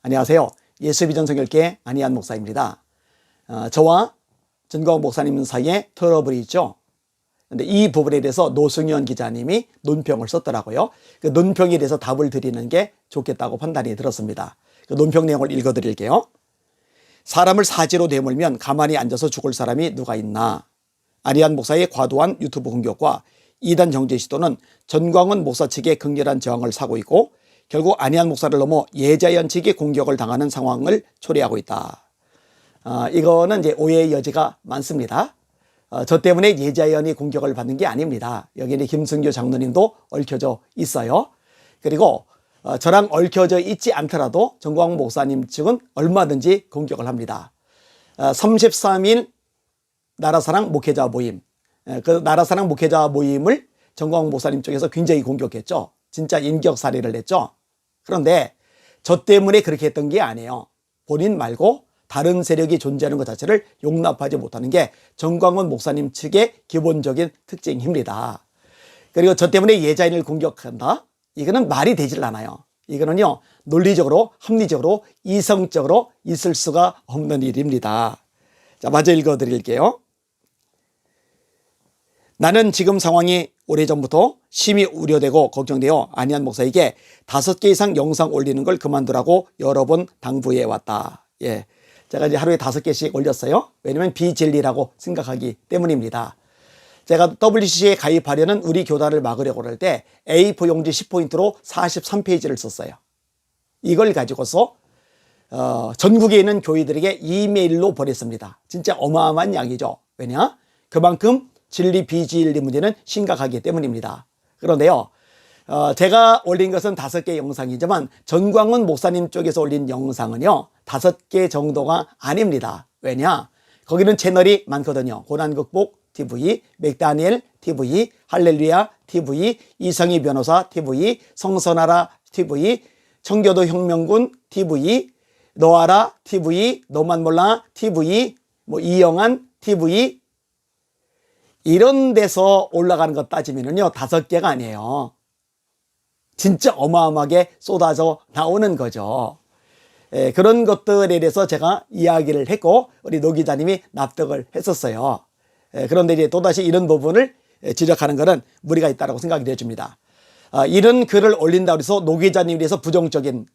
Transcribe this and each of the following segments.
안녕하세요. 예수비전 성결교회 안희한 목사입니다. 저와 전광훈 목사님 사이에 트러블이 있죠. 근데 이 부분에 대해서 노승현 기자님이 논평을 썼더라고요. 그 논평에 대해서 답을 드리는 게 좋겠다고 판단이 들었습니다. 그 논평 내용을 읽어드릴게요. 사람을 사지로 내몰면 가만히 앉아서 죽을 사람이 누가 있나. 안희한 목사의 과도한 유튜브 공격과 이단 정죄 시도는 전광훈 목사 측의 극렬한 저항을 사고 있고 결국 안희한 목사를 넘어 예자연 측이 공격을 당하는 상황을 초래하고 있다. 이거는 이제 오해의 여지가 많습니다. 저 때문에 예자연이 공격을 받는 게 아닙니다. 여기는 김승교 장로님도 얽혀져 있어요. 그리고 저랑 얽혀져 있지 않더라도 전광훈 목사님 측은 얼마든지 공격을 합니다. 33일 나라사랑 목회자 모임, 그 나라사랑 목회자 모임을 전광훈 목사님 쪽에서 굉장히 공격했죠. 진짜 인격 살해를 했죠. 그런데 저 때문에 그렇게 했던 게 아니에요. 본인 말고 다른 세력이 존재하는 것 자체를 용납하지 못하는 게 전광훈 목사님 측의 기본적인 특징입니다. 그리고 저 때문에 예자인을 공격한다? 이거는 말이 되질 않아요. 이거는요, 논리적으로, 합리적으로, 이성적으로 있을 수가 없는 일입니다. 자, 마저 읽어드릴게요. 나는 지금 상황이 오래전부터 심히 우려되고 걱정되어 안희한 목사에게 5개 이상 영상 올리는 걸 그만두라고 여러 번 당부해 왔다. 예. 제가 이제 하루에 5개씩 올렸어요. 왜냐면 비진리라고 생각하기 때문입니다. 제가 WCC에 가입하려는 우리 교단을 막으려고 할 때 A4 용지 10포인트로 43페이지를 썼어요. 이걸 가지고서 전국에 있는 교회들에게 이메일로 보냈습니다. 진짜 어마어마한 양이죠. 왜냐? 그만큼 진리 비진리 문제는 심각하기 때문입니다. 그런데요, 제가 올린 것은 5개 영상이지만 전광훈 목사님 쪽에서 올린 영상은요 5개 정도가 아닙니다. 왜냐? 거기는 채널이 많거든요. 고난극복 TV, 맥다니엘 TV, 할렐루야 TV, 이성희 변호사 TV, 성선하라 TV, 청교도 혁명군 TV, 너아라 TV, 너만 몰라 TV, 이영한 TV, 이런 데서 올라가는 것 따지면은요 5개가 아니에요. 진짜 어마어마하게 쏟아져 나오는 거죠. 그런 것들에 대해서 제가 이야기를 했고 우리 노 기자님이 납득을 했었어요. 그런데 이제 또다시 이런 부분을 지적하는 것은 무리가 있다고 생각이 되어집니다. 이런 글을 올린다고 해서 노 기자님에 대해서 부정적인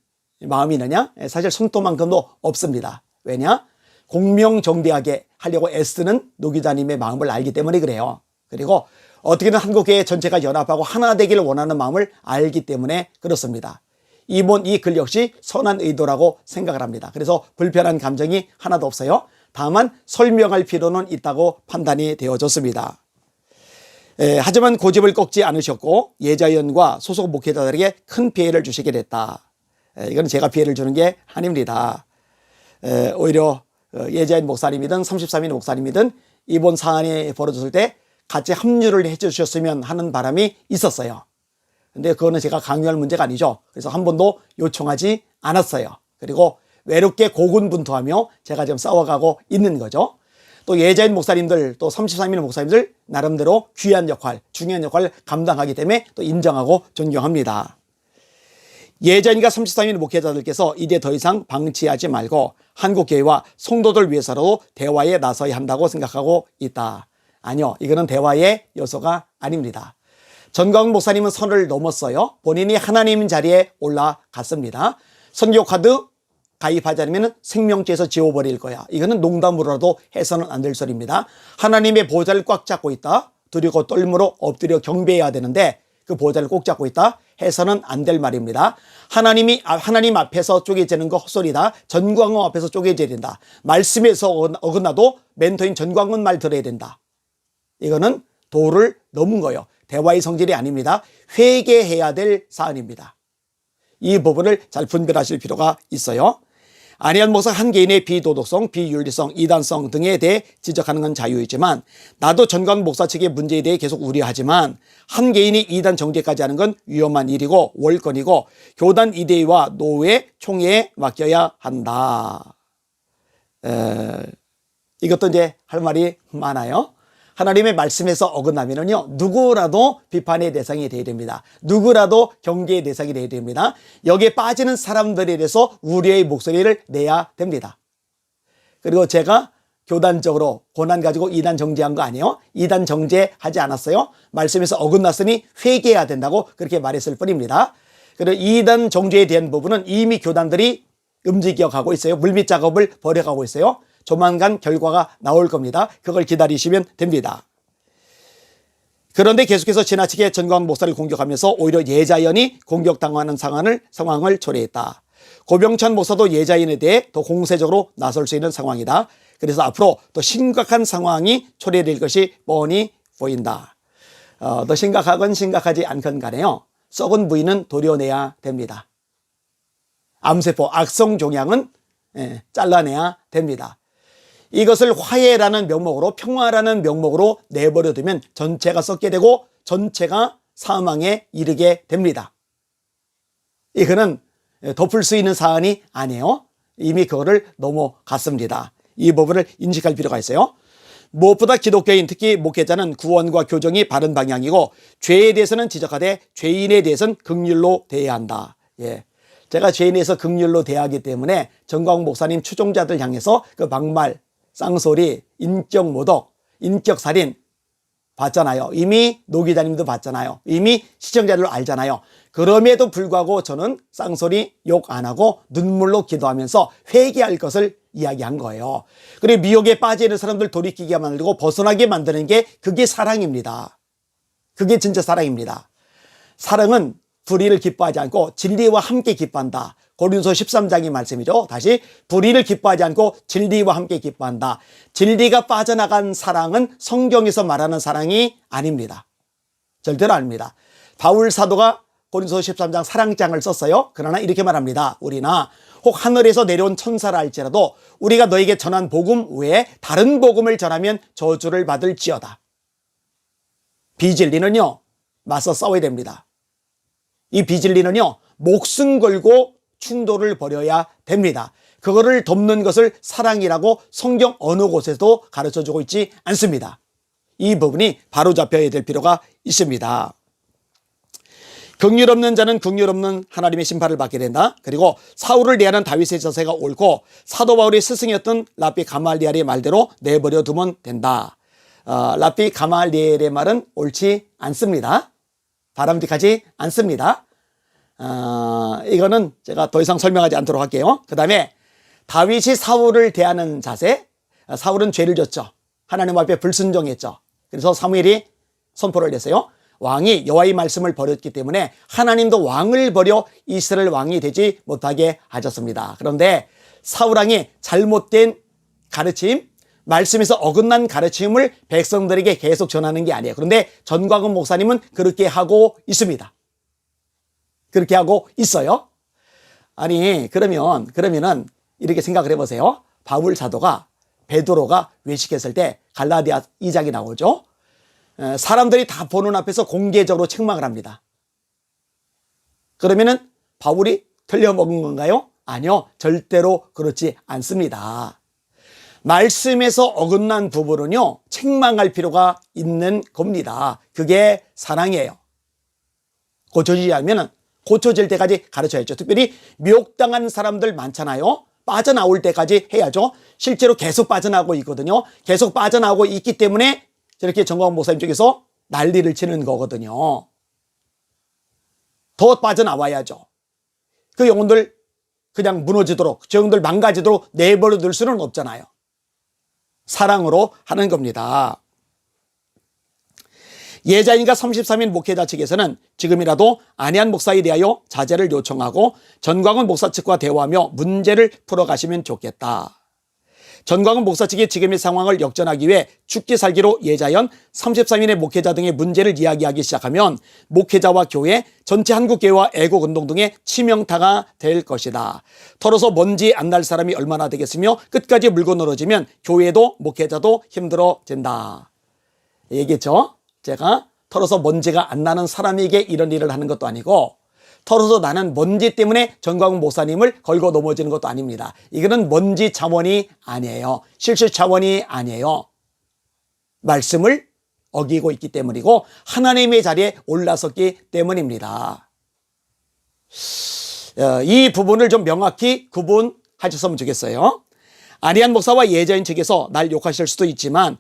마음이 있느냐? 사실 손톱만큼도 없습니다. 왜냐? 공명정대하게 하려고 애쓰는 노 기자님의 마음을 알기 때문에 그래요. 그리고 어떻게든 한국교회 전체가 연합하고 하나 되기를 원하는 마음을 알기 때문에 그렇습니다. 이번 이 글 역시 선한 의도라고 생각을 합니다. 그래서 불편한 감정이 하나도 없어요. 다만 설명할 필요는 있다고 판단이 되어졌습니다. 하지만 고집을 꺾지 않으셨고 예자연과 소속 목회자들에게 큰 피해를 주시게 됐다. 이건 제가 피해를 주는 게 아닙니다. 오히려 예자연 목사님이든 33인 목사님이든 이번 사안이 벌어졌을 때 같이 합류를 해 주셨으면 하는 바람이 있었어요. 근데 그거는 제가 강요할 문제가 아니죠. 그래서 한 번도 요청하지 않았어요. 그리고 외롭게 고군분투하며 제가 지금 싸워가고 있는 거죠. 또 예자인 목사님들, 또 33인 목사님들 나름대로 귀한 역할, 중요한 역할을 감당하기 때문에 또 인정하고 존경합니다. 예자인과 33인 목회자들께서 이제 더 이상 방치하지 말고 한국교회와 성도들 위해서라도 대화에 나서야 한다고 생각하고 있다. 아니요, 이거는 대화의 요소가 아닙니다. 전광훈 목사님은 선을 넘었어요. 본인이 하나님 자리에 올라갔습니다. 선교 카드 가입하지 않으면 생명죄에서 지워버릴 거야. 이거는 농담으로라도 해서는 안 될 소리입니다. 하나님의 보좌를 꽉 잡고 있다. 두려고 떨므로 엎드려 경배해야 되는데 그 보좌를 꼭 잡고 있다. 해서는 안 될 말입니다. 하나님 앞에서 쪼개지는 거 헛소리다. 전광훈 앞에서 쪼개져야 된다. 말씀에서 어긋나도 멘토인 전광훈 말 들어야 된다. 이거는 도를 넘은 거예요. 대화의 성질이 아닙니다. 회개해야 될 사안입니다. 이 부분을 잘 분별하실 필요가 있어요. 안희한 목사 한 개인의 비도덕성, 비윤리성, 이단성 등에 대해 지적하는 건 자유이지만 나도 전광훈 목사 측의 문제에 대해 계속 우려하지만 한 개인이 이단 정죄까지 하는 건 위험한 일이고 월권이고 교단 이대위와 노회 총회에 맡겨야 한다. 이것도 이제 할 말이 많아요. 하나님의 말씀에서 어긋나면은요, 누구라도 비판의 대상이 되어야 됩니다. 누구라도 경계의 대상이 되어야 됩니다. 여기에 빠지는 사람들에 대해서 우리의 목소리를 내야 됩니다. 그리고 제가 교단적으로 고난 가지고 이단 정죄한 거 아니에요? 이단 정죄하지 않았어요? 말씀에서 어긋났으니 회개해야 된다고 그렇게 말했을 뿐입니다. 그리고 이단 정죄에 대한 부분은 이미 교단들이 움직여가고 있어요. 물밑 작업을 벌여가고 있어요. 조만간 결과가 나올 겁니다. 그걸 기다리시면 됩니다. 그런데 계속해서 지나치게 전광훈 목사를 공격하면서 오히려 예자연이 공격당하는 상황을 초래했다. 고병찬 목사도 예자연에 대해 더 공세적으로 나설 수 있는 상황이다. 그래서 앞으로 더 심각한 상황이 초래될 것이 뻔히 보인다. 더 심각하건 심각하지 않건 간에요, 썩은 부위는 도려내야 됩니다. 암세포, 악성 종양은 잘라내야 됩니다. 이것을 화해라는 명목으로, 평화라는 명목으로 내버려 두면 전체가 썩게 되고 전체가 사망에 이르게 됩니다. 이거는 덮을 수 있는 사안이 아니에요. 이미 그거를 넘어갔습니다. 이 부분을 인식할 필요가 있어요. 무엇보다 기독교인, 특히 목회자는 구원과 교정이 바른 방향이고, 죄에 대해서는 지적하되 죄인에 대해서는 긍휼로 대해야 한다. 예. 제가 죄인에 대해서 긍휼로 대하기 때문에 전광훈 목사님 추종자들 향해서 그 막말, 쌍소리, 인격 모독, 인격 살인 봤잖아요. 이미 노 기자님도 봤잖아요. 이미 시청자들도 알잖아요. 그럼에도 불구하고 저는 쌍소리 욕 안 하고 눈물로 기도하면서 회개할 것을 이야기한 거예요. 그리고 미혹에 빠지는 사람들 돌이키게 만들고 벗어나게 만드는 게 그게 사랑입니다. 그게 진짜 사랑입니다. 사랑은 불의를 기뻐하지 않고 진리와 함께 기뻐한다. 고린도서 13장의 말씀이죠. 다시, 불의를 기뻐하지 않고 진리와 함께 기뻐한다. 진리가 빠져나간 사랑은 성경에서 말하는 사랑이 아닙니다. 절대로 아닙니다. 바울 사도가 고린도서 13장 사랑장을 썼어요. 그러나 이렇게 말합니다. 우리나 혹 하늘에서 내려온 천사라 할지라도 우리가 너에게 전한 복음 외에 다른 복음을 전하면 저주를 받을지어다. 비진리는요, 맞서 싸워야 됩니다. 이 비진리는요, 목숨 걸고 충돌을 벌여야 됩니다. 그거를 덮는 것을 사랑이라고 성경 어느 곳에도 가르쳐주고 있지 않습니다. 이 부분이 바로잡혀야 될 필요가 있습니다. 긍휼 없는 자는 긍휼 없는 하나님의 심판을 받게 된다. 그리고 사울을 대하는 다윗의 자세가 옳고 사도 바울의 스승이었던 랍비 가말리엘의 말대로 내버려 두면 된다. 랍비 가말리엘의 말은 옳지 않습니다. 바람직하지 않습니다. 이거는 제가 더 이상 설명하지 않도록 할게요. 그 다음에 다윗이 사울을 대하는 자세. 사울은 죄를 졌죠. 하나님 앞에 불순종했죠. 그래서 사무엘이 선포를 했어요. 왕이 여호와의 말씀을 버렸기 때문에 하나님도 왕을 버려 이스라엘 왕이 되지 못하게 하셨습니다. 그런데 사울 왕이 잘못된 가르침, 말씀에서 어긋난 가르침을 백성들에게 계속 전하는 게 아니에요. 그런데 전광훈 목사님은 그렇게 하고 있습니다. 그렇게 하고 있어요. 아니, 그러면은 이렇게 생각을 해보세요. 바울 사도가, 베드로가 외식했을 때 갈라디아 2장이 나오죠. 사람들이 다 보는 앞에서 공개적으로 책망을 합니다. 그러면은 바울이 틀려먹은 건가요? 아니요, 절대로 그렇지 않습니다. 말씀에서 어긋난 부분은요, 책망할 필요가 있는 겁니다. 그게 사랑이에요. 고쳐지지 않으면 고쳐질 때까지 가르쳐야죠. 특별히 미혹당한 사람들 많잖아요. 빠져나올 때까지 해야죠. 실제로 계속 빠져나오고 있거든요. 계속 빠져나오고 있기 때문에 저렇게 전광훈 목사님 쪽에서 난리를 치는 거거든요. 더 빠져나와야죠. 그 영혼들 그냥 무너지도록, 저 영혼들 망가지도록 내버려 둘 수는 없잖아요. 사랑으로 하는 겁니다. 예자인과 33인 목회자 측에서는 지금이라도 안희한 목사에 대하여 자제를 요청하고 전광훈 목사 측과 대화하며 문제를 풀어가시면 좋겠다. 전광훈 목사 측이 지금의 상황을 역전하기 위해 죽기 살기로 예자연, 33인의 목회자 등의 문제를 이야기하기 시작하면 목회자와 교회, 전체 한국교회와 애국운동 등의 치명타가 될 것이다. 털어서 먼지 안 날 사람이 얼마나 되겠으며 끝까지 물고 늘어지면 교회도 목회자도 힘들어진다. 얘기했죠? 제가 털어서 먼지가 안 나는 사람에게 이런 일을 하는 것도 아니고 털어서 나는 먼지 때문에 전광훈 목사님을 걸고 넘어지는 것도 아닙니다. 이거는 먼지 차원이 아니에요. 실수 차원이 아니에요. 말씀을 어기고 있기 때문이고 하나님의 자리에 올라섰기 때문입니다. 이 부분을 좀 명확히 구분하셨으면 좋겠어요. 안희한 목사와 예자인 측에서 날 욕하실 수도 있지만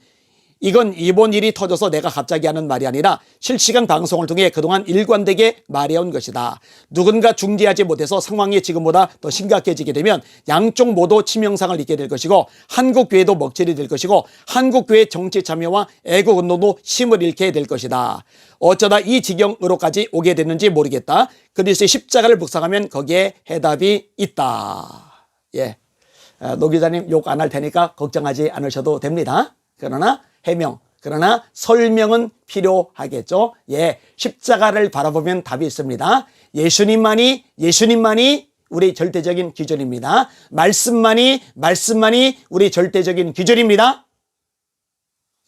이건 이번 일이 터져서 내가 갑자기 하는 말이 아니라 실시간 방송을 통해 그동안 일관되게 말해온 것이다. 누군가 중재하지 못해서 상황이 지금보다 더 심각해지게 되면 양쪽 모두 치명상을 입게 될 것이고 한국교회도 먹칠이 될 것이고 한국교회 정치 참여와 애국운동도 힘을 잃게 될 것이다. 어쩌다 이 지경으로까지 오게 됐는지 모르겠다. 그리스도의 십자가를 묵상하면 거기에 해답이 있다. 예, 노 기자님 욕 안 할 테니까 걱정하지 않으셔도 됩니다. 그러나 해명, 그러나 설명은 필요하겠죠. 예, 십자가를 바라보면 답이 있습니다. 예수님만이 우리 절대적인 기준입니다. 말씀만이 우리 절대적인 기준입니다.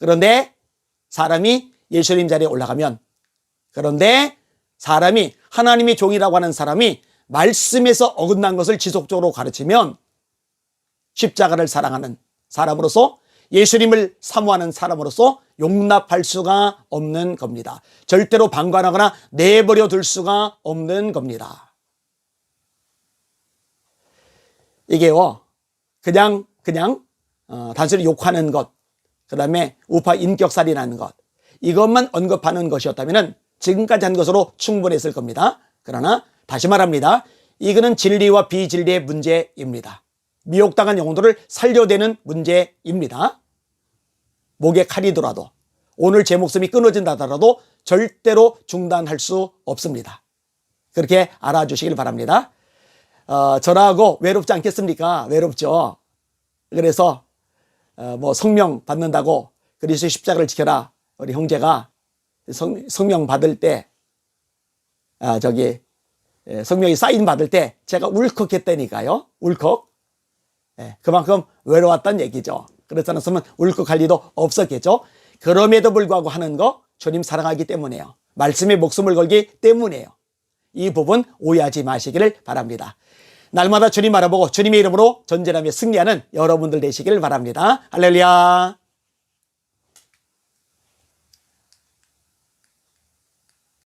그런데 사람이 예수님 자리에 올라가면, 그런데 사람이 하나님의 종이라고 하는 사람이 말씀에서 어긋난 것을 지속적으로 가르치면 십자가를 사랑하는 사람으로서, 예수님을 사모하는 사람으로서 용납할 수가 없는 겁니다. 절대로 방관하거나 내버려 둘 수가 없는 겁니다. 이게요, 그냥 단순히 욕하는 것, 그 다음에 우파 인격살인하는 것, 이것만 언급하는 것이었다면 지금까지 한 것으로 충분했을 겁니다. 그러나 다시 말합니다. 이거는 진리와 비진리의 문제입니다. 미혹당한 영혼들을 살려내는 문제입니다. 목에 칼이더라도, 오늘 제 목숨이 끊어진다 하더라도 절대로 중단할 수 없습니다. 그렇게 알아주시길 바랍니다. 저라고 외롭지 않겠습니까? 외롭죠. 그래서 성명 받는다고 그리스도의 십자가를 지켜라, 우리 형제가 성명 받을 때 성명이 사인 받을 때 제가 울컥했다니까요. 울컥. 그만큼 외로웠단 얘기죠. 그렇지 않았으면 울컥할 리도 없었겠죠. 그럼에도 불구하고 하는 거 주님 사랑하기 때문에요. 말씀에 목숨을 걸기 때문에요. 이 부분 오해하지 마시기를 바랍니다. 날마다 주님 알아보고 주님의 이름으로 전쟁하며 승리하는 여러분들 되시기를 바랍니다. 할렐루야.